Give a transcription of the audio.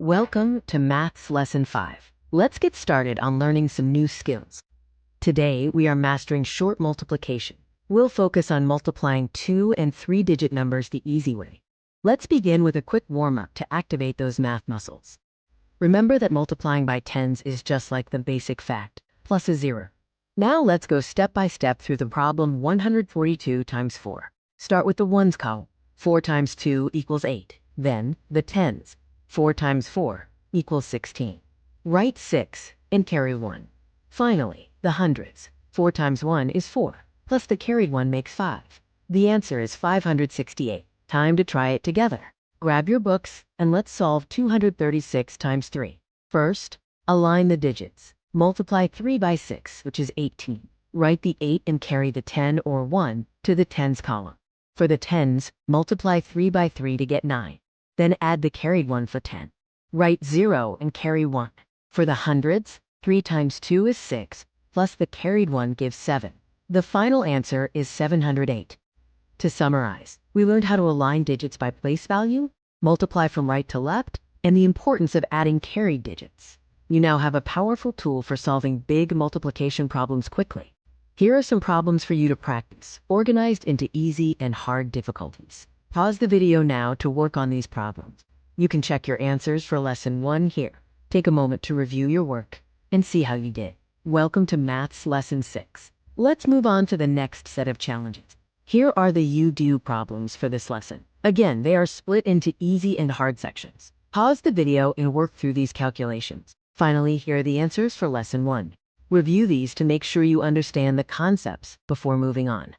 Welcome to Maths Lesson 5. Let's get started on learning some new skills. Today, we are mastering short multiplication. We'll focus on multiplying 2 and 3-digit numbers the easy way. Let's begin with a quick warm-up to activate those math muscles. Remember that multiplying by tens is just like the basic fact, plus a 0. Now let's go step by step through the problem 142 times 4. Start with the ones column. 4 times 2 equals 8. Then, the tens. 4 times 4 equals 16. Write 6 and carry 1. Finally, the hundreds. 4 times 1 is 4, plus the carried 1 makes 5. The answer is 568. Time to try it together. Grab your books and let's solve 236 times 3. First, align the digits. Multiply 3 by 6, which is 18. Write the 8 and carry the 10 or 1 to the tens column. For the tens, multiply 3 by 3 to get 9. Then add the carried 1 for 10. Write 0 and carry 1. For the hundreds, 3 times 2 is 6, plus the carried 1 gives 7. The final answer is 708. To summarize, we learned how to align digits by place value, multiply from right to left, and the importance of adding carried digits. You now have a powerful tool for solving big multiplication problems quickly. Here are some problems for you to practice, organized into easy and hard difficulties. Pause the video now to work on these problems. You can check your answers for lesson 1 here. Take a moment to review your work and see how you did. Welcome to Maths Lesson 6. Let's move on to the next set of challenges. Here are the you-do problems for this lesson. Again, they are split into easy and hard sections. Pause the video and work through these calculations. Finally, here are the answers for lesson 1. Review these to make sure you understand the concepts before moving on.